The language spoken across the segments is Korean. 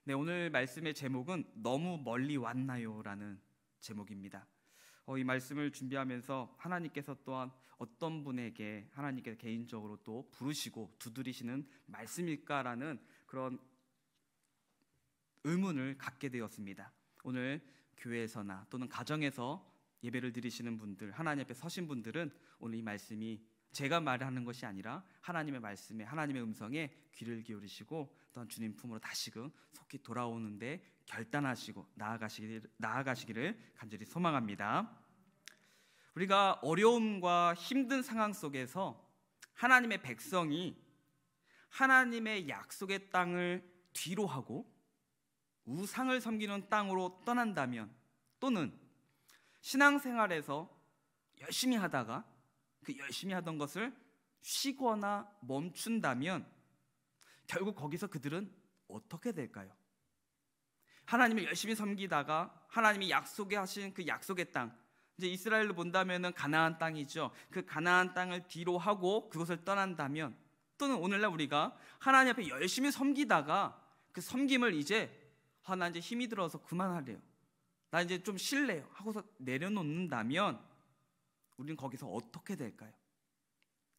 네, 오늘 말씀의 제목은 너무 멀리 왔나요? 라는 제목입니다. 이 말씀을 준비하면서 하나님께서 또한 어떤 분에게 하나님께서 개인적으로 또 부르시고 두드리시는 말씀일까라는 그런 의문을 갖게 되었습니다. 오늘 교회에서나 또는 가정에서 예배를 드리시는 분들, 하나님 앞에 서신 분들은 오늘 이 말씀이 제가 말하는 것이 아니라 하나님의 말씀에, 하나님의 음성에 귀를 기울이시고 또한 주님 품으로 다시금 속히 돌아오는데 결단하시고 나아가시기를 간절히 소망합니다. 우리가 어려움과 힘든 상황 속에서 하나님의 백성이 하나님의 약속의 땅을 뒤로 하고 우상을 섬기는 땅으로 떠난다면, 또는 신앙생활에서 열심히 하다가 그 열심히 하던 것을 쉬거나 멈춘다면 결국 거기서 그들은 어떻게 될까요? 하나님을 열심히 섬기다가 하나님이 약속해 하신 그 약속의 땅, 이제 이스라엘로 본다면은 가나안 땅이죠. 그 가나안 땅을 뒤로 하고 그것을 떠난다면, 또는 오늘날 우리가 하나님 앞에 열심히 섬기다가 그 섬김을 이제 나 이제 힘이 들어서 그만하래요, 나 이제 좀 쉴래요 하고서 내려놓는다면 우리는 거기서 어떻게 될까요?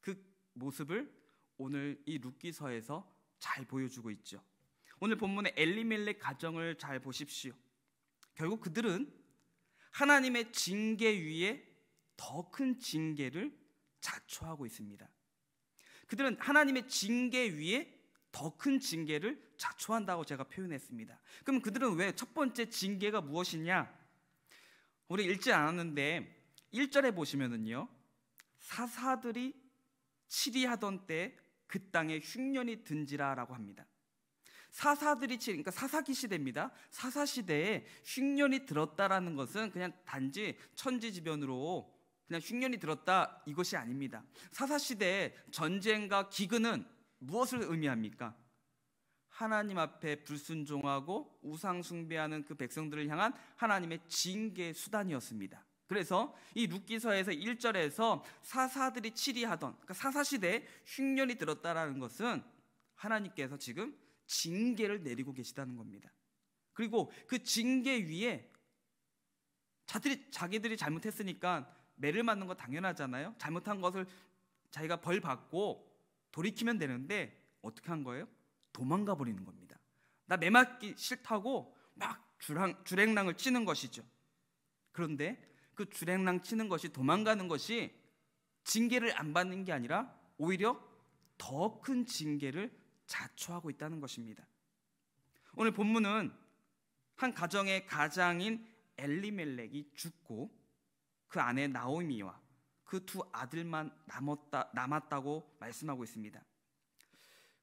그 모습을 오늘 이 룻기서에서 잘 보여주고 있죠. 오늘 본문의 엘리멜렉 가정을 잘 보십시오. 결국 그들은 하나님의 징계 위에 더 큰 징계를 자초하고 있습니다. 그들은 하나님의 징계 위에 더 큰 징계를 자초한다고 제가 표현했습니다. 그럼 그들은 왜 첫 번째 징계가 무엇이냐? 우리 읽지 않았는데 1절에 보시면은요, 사사들이 치리하던 때 그 땅에 흉년이 든지라라고 합니다. 사사들이 그러니까 사사기 시대입니다. 사사 시대에 흉년이 들었다라는 것은 그냥 단지 천지지변으로 그냥 흉년이 들었다 이것이 아닙니다. 사사 시대의 전쟁과 기근은 무엇을 의미합니까? 하나님 앞에 불순종하고 우상 숭배하는 그 백성들을 향한 하나님의 징계 수단이었습니다. 그래서 이 룻기서에서 1절에서 사사들이 치리하던, 그러니까 사사시대에 흉년이 들었다라는 것은 하나님께서 지금 징계를 내리고 계시다는 겁니다. 그리고 그 징계 위에 자기들이 잘못했으니까 매를 맞는 거 당연하잖아요. 잘못한 것을 자기가 벌 받고 돌이키면 되는데 어떻게 한 거예요? 도망가 버리는 겁니다. 나 매 맞기 싫다고 막 주랭랑을 치는 것이죠. 그런데 그 주랭랑 치는 것이, 도망가는 것이 징계를 안 받는 게 아니라 오히려 더 큰 징계를 자초하고 있다는 것입니다. 오늘 본문은 한 가정의 가장인 엘리멜렉이 죽고 그 아내 나오미와 그 두 아들만 남았다고 말씀하고 있습니다.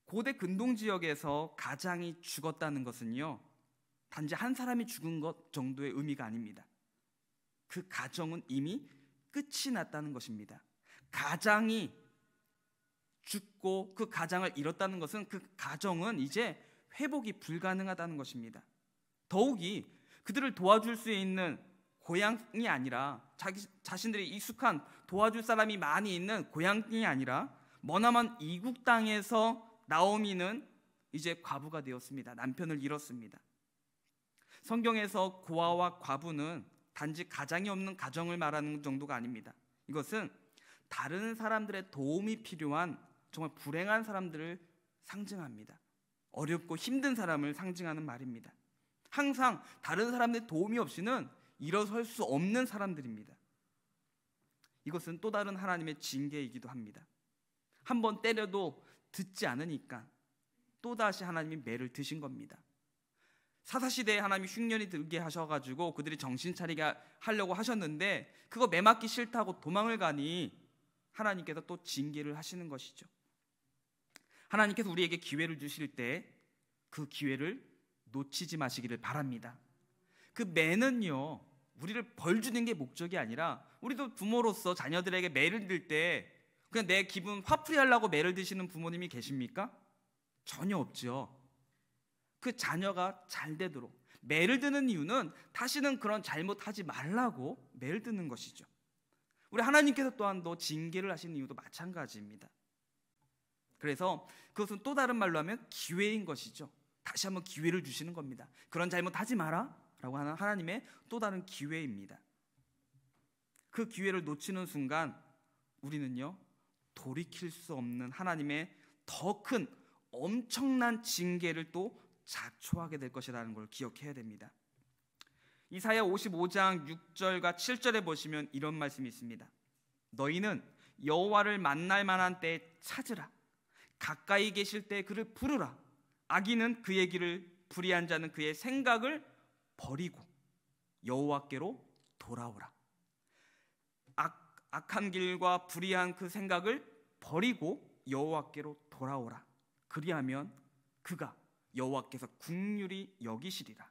고대 근동 지역에서 가장이 죽었다는 것은요, 단지 한 사람이 죽은 것 정도의 의미가 아닙니다. 그 가정은 이미 끝이 났다는 것입니다. 가장이 죽고 그 가장을 잃었다는 것은 그 가정은 이제 회복이 불가능하다는 것입니다. 더욱이 그들을 도와줄 수 있는 고향이 아니라, 자신들이 익숙한 도와줄 사람이 많이 있는 고향이 아니라 머나먼 이국 땅에서 나오미는 이제 과부가 되었습니다. 남편을 잃었습니다. 성경에서 고아와 과부는 단지 가장이 없는 가정을 말하는 정도가 아닙니다. 이것은 다른 사람들의 도움이 필요한 정말 불행한 사람들을 상징합니다. 어렵고 힘든 사람을 상징하는 말입니다. 항상 다른 사람들의 도움이 없이는 일어설 수 없는 사람들입니다. 이것은 또 다른 하나님의 징계이기도 합니다. 한번 때려도 듣지 않으니까 또다시 하나님이 매를 드신 겁니다. 사사시대에 하나님이 흉년이 들게 하셔가지고 그들이 정신 차리게 하려고 하셨는데 그거 매 맞기 싫다고 도망을 가니 하나님께서 또 징계를 하시는 것이죠. 하나님께서 우리에게 기회를 주실 때 그 기회를 놓치지 마시기를 바랍니다. 그 매는요, 우리를 벌 주는 게 목적이 아니라, 우리도 부모로서 자녀들에게 매를 들 때 그냥 내 기분 화풀이 하려고 매를 드시는 부모님이 계십니까? 전혀 없죠. 그 자녀가 잘 되도록 매를 드는 이유는 다시는 그런 잘못하지 말라고 매를 드는 것이죠. 우리 하나님께서 또한도 징계를 하시는 이유도 마찬가지입니다. 그래서 그것은 또 다른 말로 하면 기회인 것이죠. 다시 한번 기회를 주시는 겁니다. 그런 잘못하지 마라 라고 하는 하나님의 또 다른 기회입니다. 그 기회를 놓치는 순간 우리는요, 돌이킬 수 없는 하나님의 더 큰 엄청난 징계를 또 자초하게 될 것이라는 걸 기억해야 됩니다. 이사야 55장 6절과 7절에 보시면 이런 말씀이 있습니다. 너희는 여호와를 만날 만한 때에 찾으라. 가까이 계실 때 그를 부르라. 악인은 그의 길을, 불의한 자는 그의 생각을 버리고 여호와께로 돌아오라. 악한 길과 불의한 그 생각을 버리고 여호와께로 돌아오라. 그리하면 그가 여호와께서 긍휼히 여기시리라.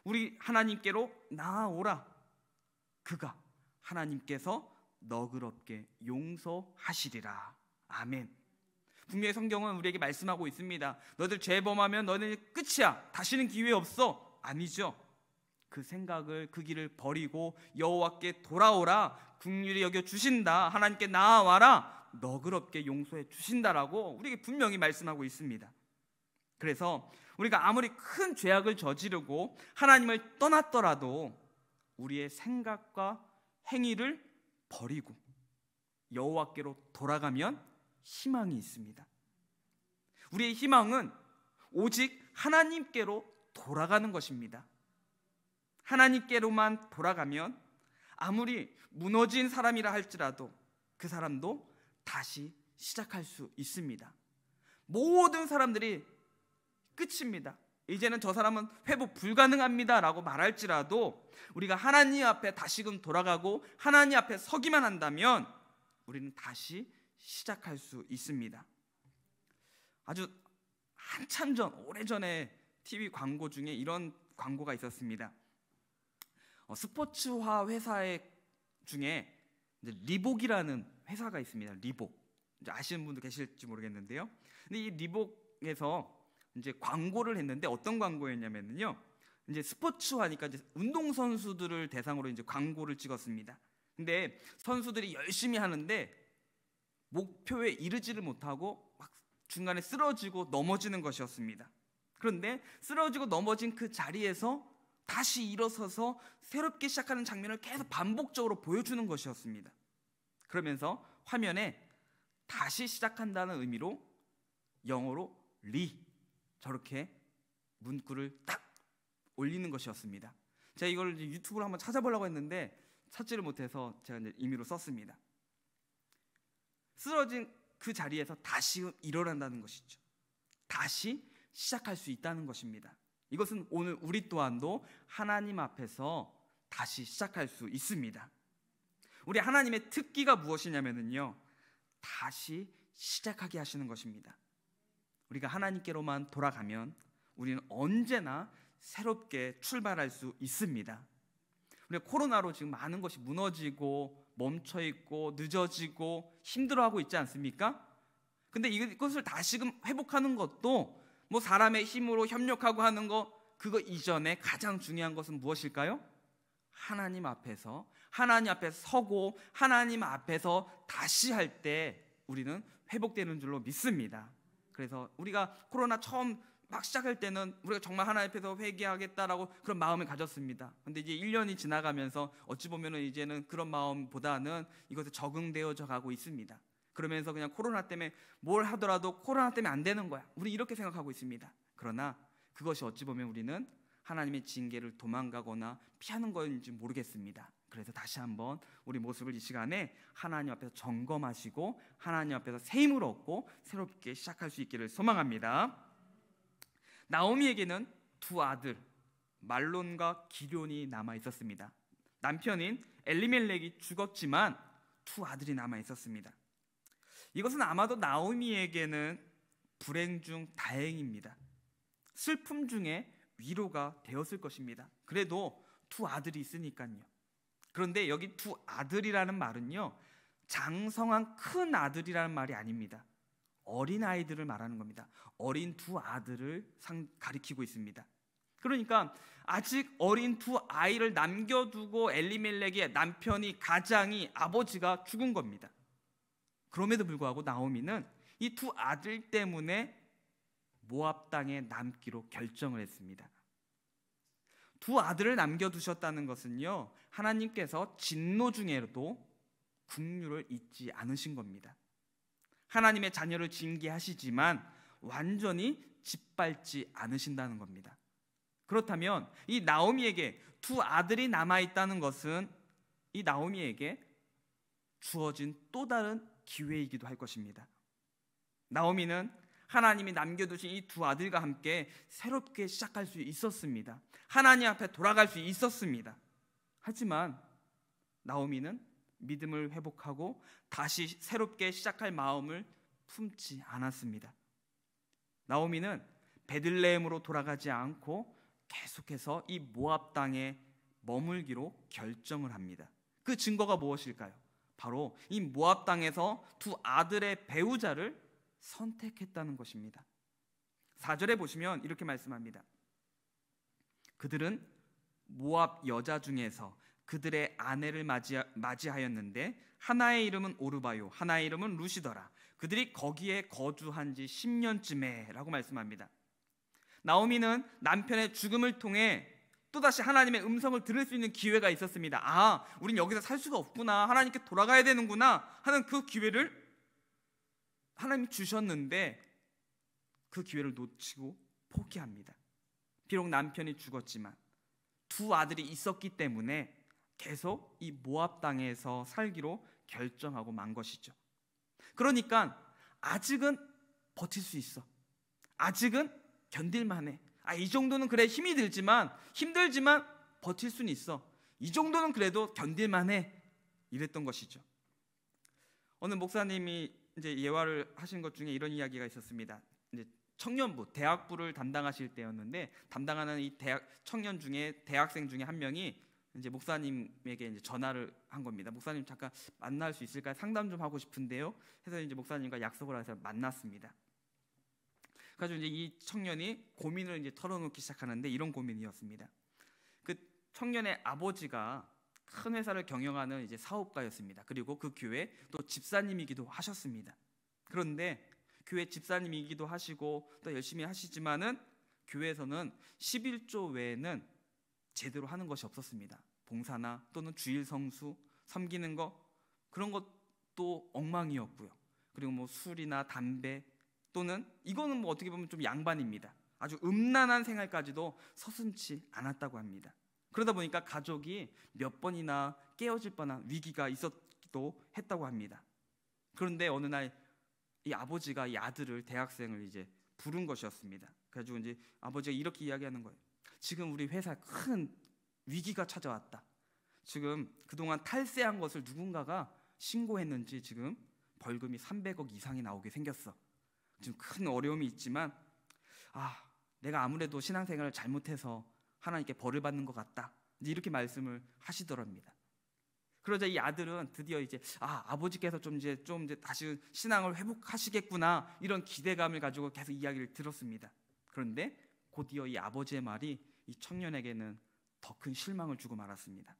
우리 하나님께로 나아오라. 그가 하나님께서 너그럽게 용서하시리라. 아멘. 분명히 성경은 우리에게 말씀하고 있습니다. 너희들 죄범하면 너희는 끝이야. 다시는 기회 없어. 아니죠. 그 생각을, 그 길을 버리고 여호와께 돌아오라. 긍휼히 여겨 주신다. 하나님께 나아와라. 너그럽게 용서해 주신다라고 우리에게 분명히 말씀하고 있습니다. 그래서 우리가 아무리 큰 죄악을 저지르고 하나님을 떠났더라도 우리의 생각과 행위를 버리고 여호와께로 돌아가면 희망이 있습니다. 우리의 희망은 오직 하나님께로 돌아가는 것입니다. 하나님께로만 돌아가면 아무리 무너진 사람이라 할지라도 그 사람도 다시 시작할 수 있습니다. 모든 사람들이 끝입니다. 이제는 저 사람은 회복 불가능합니다 라고 말할지라도 우리가 하나님 앞에 다시금 돌아가고 하나님 앞에 서기만 한다면 우리는 다시 시작할 수 있습니다. 아주 한참 전, 오래전에 TV 광고 중에 이런 광고가 있었습니다. 스포츠화 회사의 중에 리복이라는 회사가 있습니다. 리복. 이제 아시는 분도 계실지 모르겠는데요. 근데 이 리복에서 이제 광고를 했는데 어떤 광고였냐면요. 이제 스포츠화니까 이제 운동 선수들을 대상으로 이제 광고를 찍었습니다. 근데 선수들이 열심히 하는데 목표에 이르지를 못하고 막 중간에 쓰러지고 넘어지는 것이었습니다. 그런데 쓰러지고 넘어진 그 자리에서 다시 일어서서 새롭게 시작하는 장면을 계속 반복적으로 보여주는 것이었습니다. 그러면서 화면에 다시 시작한다는 의미로 영어로 저렇게 문구를 딱 올리는 것이었습니다. 제가 이걸 유튜브로 한번 찾아보려고 했는데 찾지를 못해서 제가 이제 임의로 썼습니다. 쓰러진 그 자리에서 다시 일어난다는 것이죠. 다시 시작할 수 있다는 것입니다. 이것은 오늘 우리 또한도 하나님 앞에서 다시 시작할 수 있습니다. 우리 하나님의 특기가 무엇이냐면요, 다시 시작하게 하시는 것입니다. 우리가 하나님께로만 돌아가면 우리는 언제나 새롭게 출발할 수 있습니다. 우리가 코로나로 지금 많은 것이 무너지고 멈춰있고 늦어지고 힘들어하고 있지 않습니까? 근데 이것을 다시금 회복하는 것도 뭐 사람의 힘으로 협력하고 하는 거, 그거 이전에 가장 중요한 것은 무엇일까요? 하나님 앞에서 서고 하나님 앞에서 다시 할 때 우리는 회복되는 줄로 믿습니다. 그래서 우리가 코로나 처음 막 시작할 때는 우리가 정말 하나님 앞에서 회개하겠다라고 그런 마음을 가졌습니다. 근데 이제 1년이 지나가면서 어찌 보면은 이제는 그런 마음보다는 이것에 적응되어져 가고 있습니다. 그러면서 그냥 코로나 때문에 뭘 하더라도 코로나 때문에 안 되는 거야, 우리 이렇게 생각하고 있습니다. 그러나 그것이 어찌 보면 우리는 하나님의 징계를 도망가거나 피하는 건지 모르겠습니다. 그래서 다시 한번 우리 모습을 이 시간에 하나님 앞에서 점검하시고 하나님 앞에서 새 힘을 얻고 새롭게 시작할 수 있기를 소망합니다. 나오미에게는 두 아들 말론과 기럝이 남아 있었습니다. 남편인 엘리멜렉이 죽었지만 두 아들이 남아 있었습니다. 이것은 아마도 나오미에게는 불행 중 다행입니다. 슬픔 중에 위로가 되었을 것입니다. 그래도 두 아들이 있으니까요. 그런데 여기 두 아들이라는 말은요, 장성한 큰 아들이라는 말이 아닙니다. 어린 아이들을 말하는 겁니다. 어린 두 아들을 가리키고 있습니다. 그러니까 아직 어린 두 아이를 남겨두고 엘리멜렉의 남편이, 가장이, 아버지가 죽은 겁니다. 그럼에도 불구하고 나오미는 이 두 아들 때문에 모압 땅에 남기로 결정을 했습니다. 두 아들을 남겨두셨다는 것은요, 하나님께서 진노 중에도 긍휼을 잊지 않으신 겁니다. 하나님의 자녀를 징계하시지만 완전히 짓밟지 않으신다는 겁니다. 그렇다면 이 나오미에게 두 아들이 남아있다는 것은 이 나오미에게 주어진 또 다른 기회이기도 할 것입니다. 나오미는 하나님이 남겨두신 이 두 아들과 함께 새롭게 시작할 수 있었습니다. 하나님 앞에 돌아갈 수 있었습니다. 하지만 나오미는 믿음을 회복하고 다시 새롭게 시작할 마음을 품지 않았습니다. 나오미는 베들레헴으로 돌아가지 않고 계속해서 이 모압 땅에 머물기로 결정을 합니다. 그 증거가 무엇일까요? 바로 이 모압 땅에서 두 아들의 배우자를 선택했다는 것입니다. 4절에 보시면 이렇게 말씀합니다. 그들은 모압 여자 중에서 그들의 아내를 맞이하였는데 하나의 이름은 오르바요, 하나의 이름은 루시더라. 그들이 거기에 거주한 지 10년쯤에 라고 말씀합니다. 나오미는 남편의 죽음을 통해 또다시 하나님의 음성을 들을 수 있는 기회가 있었습니다. 아, 우린 여기서 살 수가 없구나, 하나님께 돌아가야 되는구나 하는 그 기회를 하나님이 주셨는데 그 기회를 놓치고 포기합니다. 비록 남편이 죽었지만 두 아들이 있었기 때문에 계속 이 모압 땅에서 살기로 결정하고 만 것이죠. 그러니까 아직은 버틸 수 있어. 아직은 견딜만해. 이 정도는 그래 힘들지만 버틸 수는 있어. 이 정도는 그래도 견딜만해. 이랬던 것이죠. 어느 목사님이 이제 예화를 하신 것 중에 이런 이야기가 있었습니다. 이제 청년부, 대학부를 담당하실 때였는데 담당하는 이 청년 중에 대학생 중에 한 명이 이제 목사님에게 이제 전화를 한 겁니다. 목사님 잠깐 만날 수 있을까요? 상담 좀 하고 싶은데요. 해서 이제 목사님과 약속을 해서 만났습니다. 그래서 이제 이 청년이 고민을 이제 털어놓기 시작하는데 이런 고민이었습니다. 그 청년의 아버지가 큰 회사를 경영하는 이제 사업가였습니다. 그리고 그 교회 또 집사님이기도 하셨습니다. 그런데 교회 집사님이기도 하시고 또 열심히 하시지만은 교회에서는 11조 외에는 제대로 하는 것이 없었습니다. 봉사나 또는 주일 성수, 섬기는 것, 그런 것도 엉망이었고요. 그리고 뭐 술이나 담배 또는 이거는 뭐 어떻게 보면 좀 양반입니다. 아주 음란한 생활까지도 서슴지 않았다고 합니다. 그러다 보니까 가족이 몇 번이나 깨어질 뻔한 위기가 있었기도 했다고 합니다. 그런데 어느 날 이 아버지가 이 아들을, 대학생을 이제 부른 것이었습니다. 그래가지고 이제 아버지가 이렇게 이야기하는 거예요. 지금 우리 회사에 큰 위기가 찾아왔다. 지금 그동안 탈세한 것을 누군가가 신고했는지 지금 벌금이 300억 이상이 나오게 생겼어. 지금 큰 어려움이 있지만 내가 아무래도 신앙생활을 잘못해서 하나님께 벌을 받는 것 같다. 이렇게 말씀을 하시더랍니다. 그러자 이 아들은 드디어 이제 아버지께서 좀 이제 다시 신앙을 회복하시겠구나 이런 기대감을 가지고 계속 이야기를 들었습니다. 그런데 곧이어 이 아버지의 말이 이 청년에게는 더 큰 실망을 주고 말았습니다.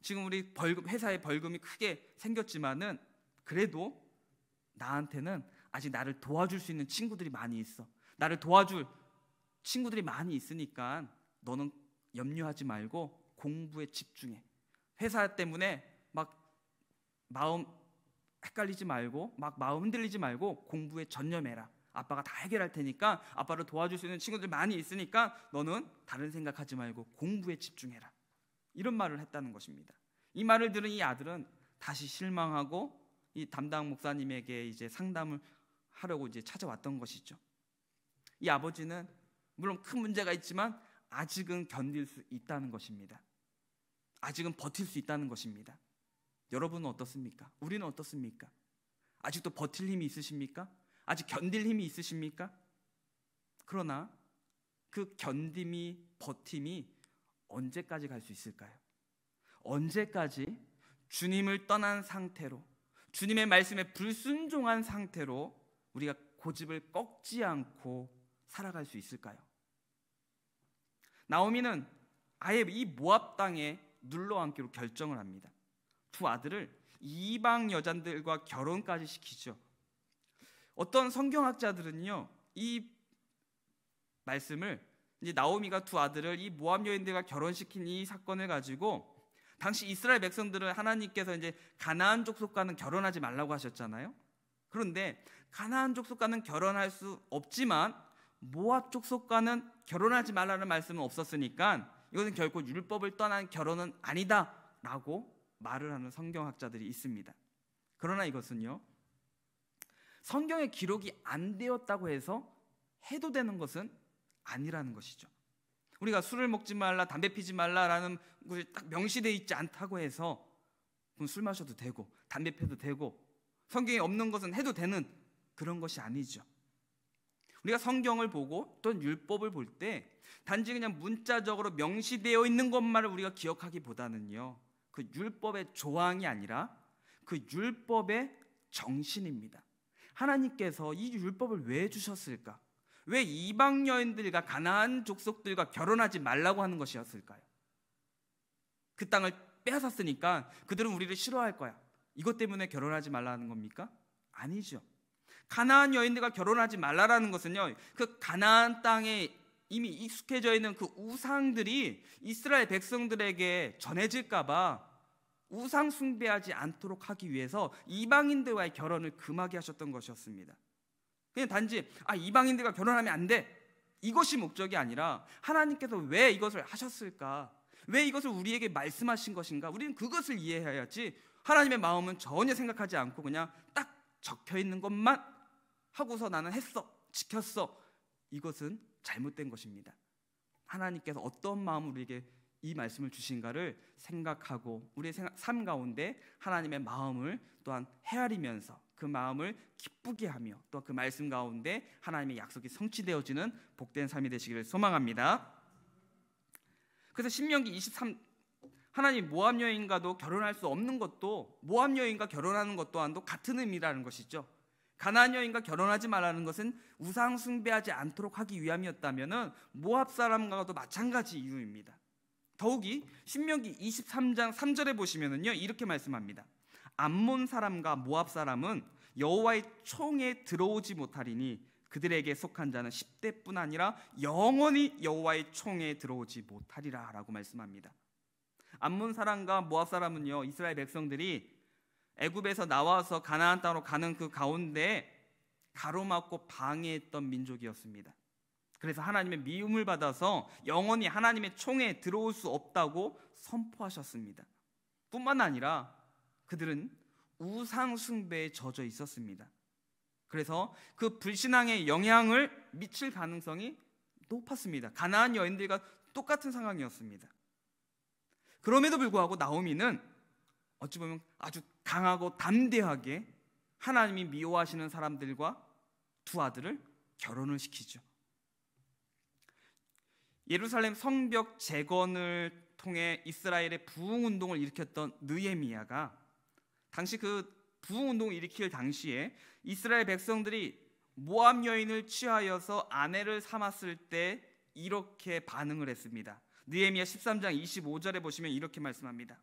지금 우리 회사에 벌금이 크게 생겼지만은 그래도 나한테는 아직 나를 도와줄 수 있는 친구들이 많이 있어. 나를 도와줄 친구들이 많이 있으니까 너는 염려하지 말고 공부에 집중해. 회사 때문에 막 마음 헷갈리지 말고 막 마음 흔들리지 말고 공부에 전념해라. 아빠가 다 해결할 테니까, 아빠를 도와줄 수 있는 친구들 많이 있으니까 너는 다른 생각하지 말고 공부에 집중해라. 이런 말을 했다는 것입니다. 이 말을 들은 이 아들은 다시 실망하고 이 담당 목사님에게 이제 상담을 하려고 이제 찾아왔던 것이죠. 이 아버지는 물론 큰 문제가 있지만 아직은 견딜 수 있다는 것입니다. 아직은 버틸 수 있다는 것입니다. 여러분은 어떻습니까? 우리는 어떻습니까? 아직도 버틸 힘이 있으십니까? 아직 견딜 힘이 있으십니까? 그러나 그 견딤이, 버팀이 언제까지 갈 수 있을까요? 언제까지 주님을 떠난 상태로, 주님의 말씀에 불순종한 상태로 우리가 고집을 꺾지 않고 살아갈 수 있을까요? 나오미는 아예 이 모압 땅에 눌러앉기로 결정을 합니다. 두 아들을 이방 여자들과 결혼까지 시키죠. 어떤 성경학자들은요, 이 말씀을 이제 나오미가 두 아들을 이 모압 여인들과 결혼시킨 이 사건을 가지고 당시 이스라엘 백성들은 하나님께서 이제 가나안 족속과는 결혼하지 말라고 하셨잖아요. 그런데 가나안 족속과는 결혼할 수 없지만 모압 족속과는 결혼하지 말라는 말씀은 없었으니까 이것은 결코 율법을 떠난 결혼은 아니다라고 말을 하는 성경학자들이 있습니다. 그러나 이것은요, 성경에 기록이 안 되었다고 해서 해도 되는 것은 아니라는 것이죠. 우리가 술을 먹지 말라, 담배 피지 말라라는 것이 딱 명시되어 있지 않다고 해서 그럼 술 마셔도 되고 담배 피워도 되고 성경에 없는 것은 해도 되는 그런 것이 아니죠. 우리가 성경을 보고 또 율법을 볼 때 단지 그냥 문자적으로 명시되어 있는 것만을 우리가 기억하기보다는요, 그 율법의 조항이 아니라 그 율법의 정신입니다. 하나님께서 이 율법을 왜 주셨을까? 왜 이방 여인들과 가나안 족속들과 결혼하지 말라고 하는 것이었을까요? 그 땅을 빼앗았으니까 그들은 우리를 싫어할 거야, 이것 때문에 결혼하지 말라는 겁니까? 아니죠. 가나안 여인들과 결혼하지 말라라는 것은요, 그 가나안 땅에 이미 익숙해져 있는 그 우상들이 이스라엘 백성들에게 전해질까 봐 우상 숭배하지 않도록 하기 위해서 이방인들과의 결혼을 금하게 하셨던 것이었습니다. 그냥 단지 이방인들과 결혼하면 안 돼, 이것이 목적이 아니라 하나님께서 왜 이것을 하셨을까, 왜 이것을 우리에게 말씀하신 것인가, 우리는 그것을 이해해야지 하나님의 마음은 전혀 생각하지 않고 그냥 딱 적혀있는 것만 하고서 나는 했어, 지켰어, 이것은 잘못된 것입니다. 하나님께서 어떤 마음으로 우리에게 이 말씀을 주신가를 생각하고 우리의 삶 가운데 하나님의 마음을 또한 헤아리면서 그 마음을 기쁘게 하며 또 그 말씀 가운데 하나님의 약속이 성취되어지는 복된 삶이 되시기를 소망합니다. 그래서 신명기 23, 하나님 모압 여인과도 결혼할 수 없는 것도 모압 여인과 결혼하는 것 또한도 같은 의미라는 것이죠. 가나안 여인과 결혼하지 말라는 것은 우상 숭배하지 않도록 하기 위함이었다면 모압 사람과도 마찬가지 이유입니다. 더욱이 신명기 23장 3절에 보시면은요, 이렇게 말씀합니다. 암몬 사람과 모압 사람은 여호와의 총에 들어오지 못하리니 그들에게 속한 자는 10대뿐 아니라 영원히 여호와의 총에 들어오지 못하리라 라고 말씀합니다. 암몬 사람과 모압 사람은요, 이스라엘 백성들이 애굽에서 나와서 가나안 땅으로 가는 그 가운데 가로막고 방해했던 민족이었습니다. 그래서 하나님의 미움을 받아서 영원히 하나님의 총에 들어올 수 없다고 선포하셨습니다. 뿐만 아니라 그들은 우상 숭배에 젖어 있었습니다. 그래서 그 불신앙의 영향을 미칠 가능성이 높았습니다. 가나안 여인들과 똑같은 상황이었습니다. 그럼에도 불구하고 나오미는 어찌 보면 아주 강하고 담대하게 하나님이 미워하시는 사람들과 두 아들을 결혼을 시키죠. 예루살렘 성벽 재건을 통해 이스라엘의 부흥운동을 일으켰던 느헤미야가 당시 그 부흥운동을 일으킬 당시에 이스라엘 백성들이 모압 여인을 취하여서 아내를 삼았을 때 이렇게 반응을 했습니다. 느헤미야 13장 25절에 보시면 이렇게 말씀합니다.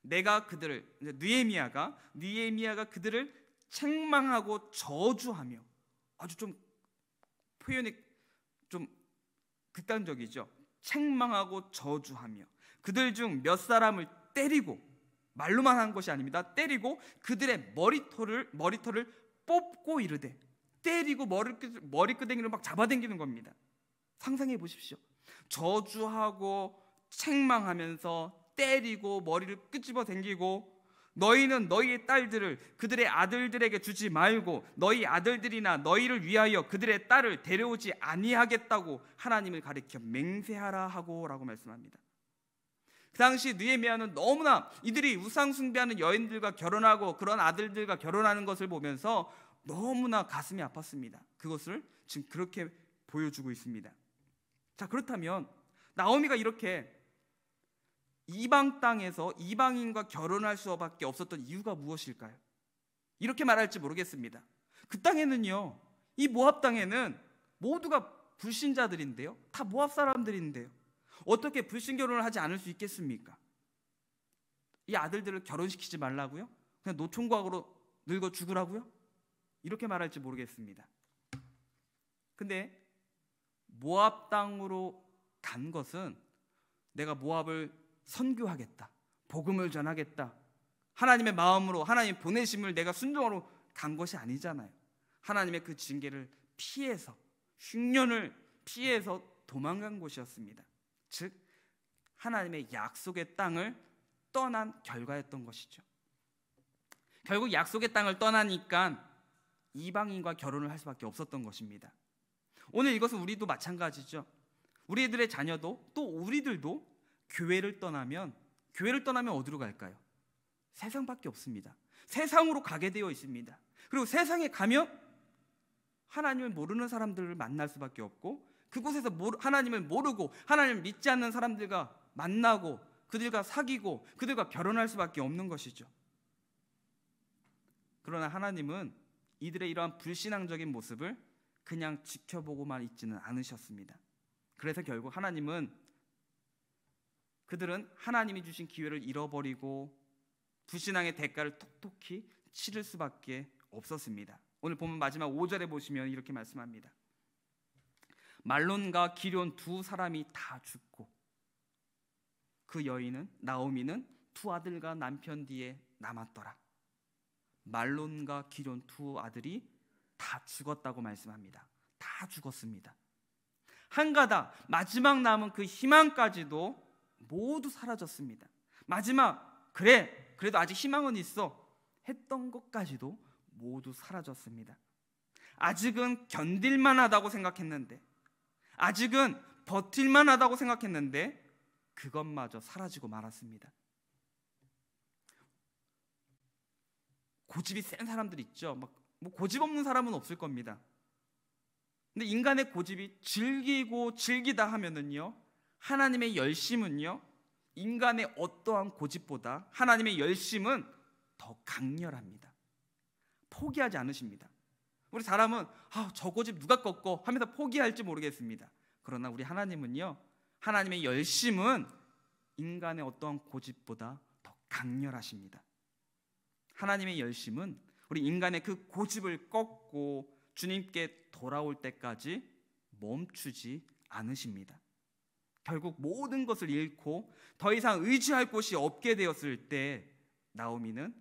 내가 그들을, 느헤미야가 그들을 책망하고 저주하며, 아주 좀 표현이 좀 극단적이죠. 책망하고 저주하며 그들 중 몇 사람을 때리고, 말로만 한 것이 아닙니다. 때리고 그들의 머리털을 뽑고 이르되, 때리고 머리끄댕이를 막 잡아당기는 겁니다. 상상해 보십시오. 저주하고 책망하면서 때리고 머리를 끄집어 당기고, 너희는 너희의 딸들을 그들의 아들들에게 주지 말고 너희 아들들이나 너희를 위하여 그들의 딸을 데려오지 아니하겠다고 하나님을 가리켜 맹세하라 하고 라고 말씀합니다. 그 당시 느헤미야는 너무나 이들이 우상 숭배하는 여인들과 결혼하고 그런 아들들과 결혼하는 것을 보면서 너무나 가슴이 아팠습니다. 그것을 지금 그렇게 보여주고 있습니다. 자, 그렇다면 나오미가 이렇게 이방 땅에서 이방인과 결혼할 수밖에 없었던 이유가 무엇일까요? 이렇게 말할지 모르겠습니다. 그 땅에는요, 이 모압 땅에는 모두가 불신자들인데요, 다 모압 사람들인데요, 어떻게 불신 결혼을 하지 않을 수 있겠습니까? 이 아들들을 결혼시키지 말라고요? 그냥 노총각으로 늙어 죽으라고요? 이렇게 말할지 모르겠습니다. 근데 모압 땅으로 간 것은 내가 모압을 선교하겠다, 복음을 전하겠다, 하나님의 마음으로 하나님 보내심을 내가 순종으로 간 것이 아니잖아요. 하나님의 그 징계를 피해서, 흉년을 피해서 도망간 곳이었습니다. 즉 하나님의 약속의 땅을 떠난 결과였던 것이죠. 결국 약속의 땅을 떠나니까 이방인과 결혼을 할 수밖에 없었던 것입니다. 오늘 이것은 우리도 마찬가지죠. 우리들의 자녀도, 또 우리들도 교회를 떠나면 어디로 갈까요? 세상밖에 없습니다. 세상으로 가게 되어 있습니다. 그리고 세상에 가면 하나님을 모르는 사람들을 만날 수밖에 없고, 그곳에서 하나님을 모르고 하나님을 믿지 않는 사람들과 만나고 그들과 사귀고 그들과 결혼할 수밖에 없는 것이죠. 그러나 하나님은 이들의 이러한 불신앙적인 모습을 그냥 지켜보고만 있지는 않으셨습니다. 그래서 결국 하나님은 그들은 하나님이 주신 기회를 잃어버리고 불신앙의 대가를 톡톡히 치를 수밖에 없었습니다. 오늘 보면 마지막 5절에 보시면 이렇게 말씀합니다. 말론과 기럨 두 사람이 다 죽고 그 여인은, 나오미는 두 아들과 남편 뒤에 남았더라. 말론과 기럨 두 아들이 다 죽었다고 말씀합니다. 다 죽었습니다. 한가다 마지막 남은 그 희망까지도 모두 사라졌습니다. 마지막 그래도 아직 희망은 있어 했던 것까지도 모두 사라졌습니다. 아직은 견딜만 하다고 생각했는데, 아직은 버틸만 하다고 생각했는데 그것마저 사라지고 말았습니다. 고집이 센 사람들 있죠. 뭐 고집 없는 사람은 없을 겁니다. 근데 인간의 고집이 즐기다 하면은요, 하나님의 열심은요, 인간의 어떠한 고집보다 하나님의 열심은 더 강렬합니다. 포기하지 않으십니다. 우리 사람은 저 고집 누가 꺾어 하면서 포기할지 모르겠습니다. 그러나 우리 하나님은요, 하나님의 열심은 인간의 어떠한 고집보다 더 강렬하십니다. 하나님의 열심은 우리 인간의 그 고집을 꺾고 주님께 돌아올 때까지 멈추지 않으십니다. 결국 모든 것을 잃고 더 이상 의지할 곳이 없게 되었을 때 나오미는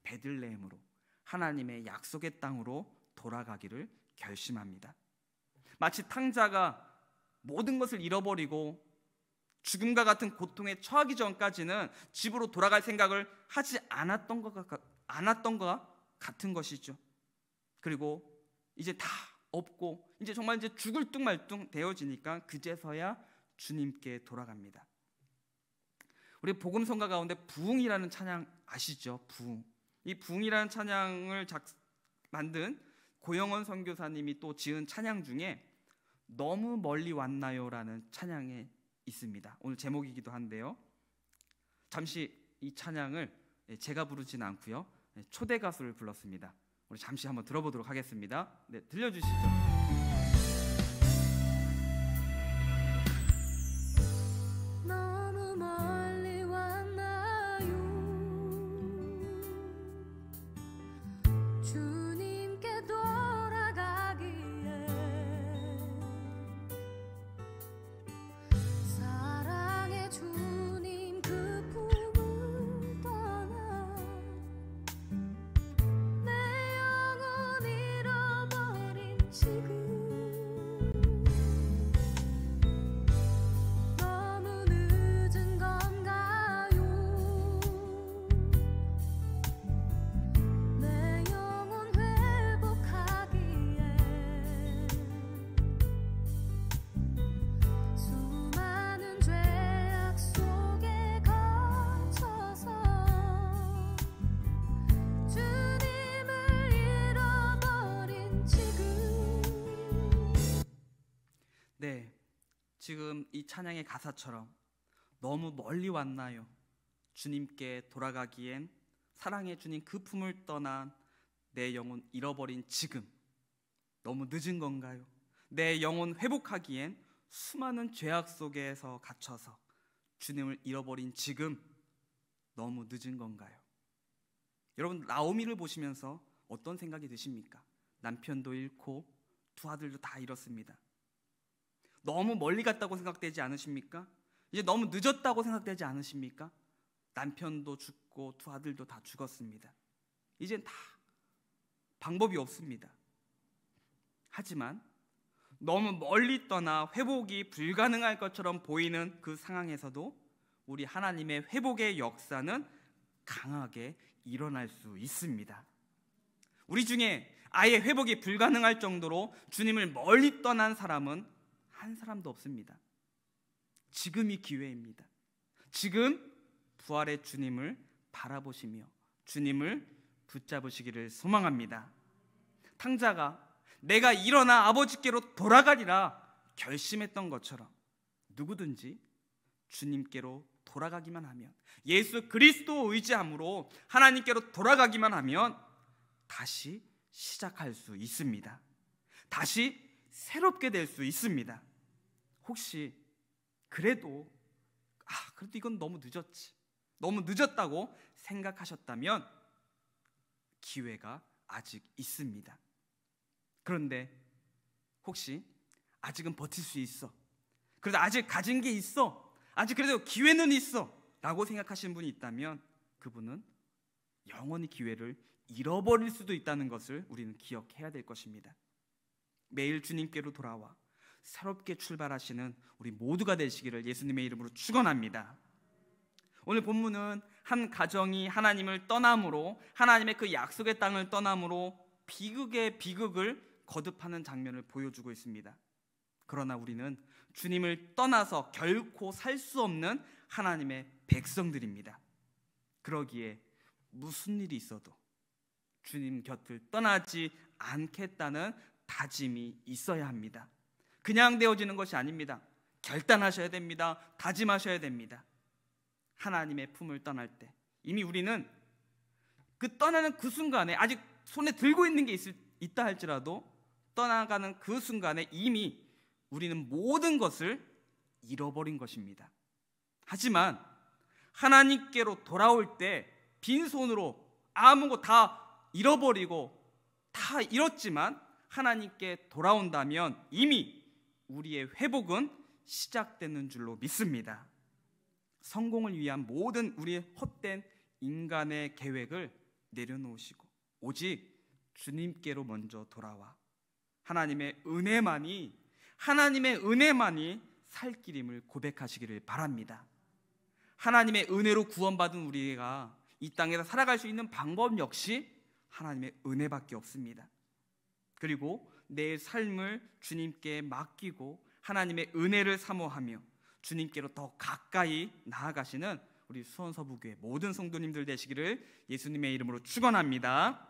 베들레헴으로, 하나님의 약속의 땅으로 돌아가기를 결심합니다. 마치 탕자가 모든 것을 잃어버리고 죽음과 같은 고통에 처하기 전까지는 집으로 돌아갈 생각을 하지 않았던 것과 같은 것이죠. 그리고 이제 다 없고 이제 정말 죽을 뚱말뚱 되어지니까 그제서야 주님께 돌아갑니다. 우리 복음성가 가운데 부흥이라는 찬양 아시죠? 부흥. 이 부흥이라는 찬양을 만든 고영원 선교사님이 또 지은 찬양 중에 너무 멀리 왔나요라는 찬양이 있습니다. 오늘 제목이기도 한데요. 잠시 이 찬양을 제가 부르진 않고요, 초대 가수를 불렀습니다. 우리 잠시 한번 들어보도록 하겠습니다. 네, 들려주시죠. 네, 지금 이 찬양의 가사처럼 너무 멀리 왔나요? 주님께 돌아가기엔 사랑의 주님 그 품을 떠난 내 영혼 잃어버린 지금 너무 늦은 건가요? 내 영혼 회복하기엔 수많은 죄악 속에서 갇혀서 주님을 잃어버린 지금 너무 늦은 건가요? 여러분, 나오미를 보시면서 어떤 생각이 드십니까? 남편도 잃고 두 아들도 다 잃었습니다. 너무 멀리 갔다고 생각되지 않으십니까? 이제 너무 늦었다고 생각되지 않으십니까? 남편도 죽고 두 아들도 다 죽었습니다. 이젠 다 방법이 없습니다. 하지만 너무 멀리 떠나 회복이 불가능할 것처럼 보이는 그 상황에서도 우리 하나님의 회복의 역사는 강하게 일어날 수 있습니다. 우리 중에 아예 회복이 불가능할 정도로 주님을 멀리 떠난 사람은 한 사람도 없습니다. 지금이 기회입니다. 지금 부활의 주님을 바라보시며 주님을 붙잡으시기를 소망합니다. 탕자가 내가 일어나 아버지께로 돌아가리라 결심했던 것처럼 누구든지 주님께로 돌아가기만 하면, 예수 그리스도 의지함으로 하나님께로 돌아가기만 하면 다시 시작할 수 있습니다. 다시 새롭게 될 수 있습니다. 혹시 그래도 이건 너무 늦었지, 너무 늦었다고 생각하셨다면 기회가 아직 있습니다. 그런데 혹시 아직은 버틸 수 있어, 그래도 아직 가진 게 있어, 아직 그래도 기회는 있어 라고 생각하시는 분이 있다면 그분은 영원히 기회를 잃어버릴 수도 있다는 것을 우리는 기억해야 될 것입니다. 매일 주님께로 돌아와 새롭게 출발하시는 우리 모두가 되시기를 예수님의 이름으로 축원합니다. 오늘 본문은 한 가정이 하나님을 떠남으로, 하나님의 그 약속의 땅을 떠남으로 비극의 비극을 거듭하는 장면을 보여주고 있습니다. 그러나 우리는 주님을 떠나서 결코 살 수 없는 하나님의 백성들입니다. 그러기에 무슨 일이 있어도 주님 곁을 떠나지 않겠다는 다짐이 있어야 합니다. 그냥 되어지는 것이 아닙니다. 결단하셔야 됩니다. 다짐하셔야 됩니다. 하나님의 품을 떠날 때 이미 우리는 그 떠나는 그 순간에, 아직 손에 들고 있는 게 있다 할지라도 떠나가는 그 순간에 이미 우리는 모든 것을 잃어버린 것입니다. 하지만 하나님께로 돌아올 때 빈손으로 아무것도 다 잃어버리고 다 잃었지만 하나님께 돌아온다면 이미 우리의 회복은 시작되는 줄로 믿습니다. 성공을 위한 모든 우리의 헛된 인간의 계획을 내려놓으시고 오직 주님께로 먼저 돌아와 하나님의 은혜만이 살 길임을 고백하시기를 바랍니다. 하나님의 은혜로 구원받은 우리가 이 땅에서 살아갈 수 있는 방법 역시 하나님의 은혜밖에 없습니다. 그리고 내 삶을 주님께 맡기고 하나님의 은혜를 사모하며 주님께로 더 가까이 나아가시는 우리 수원서부교회 모든 성도님들 되시기를 예수님의 이름으로 축원합니다.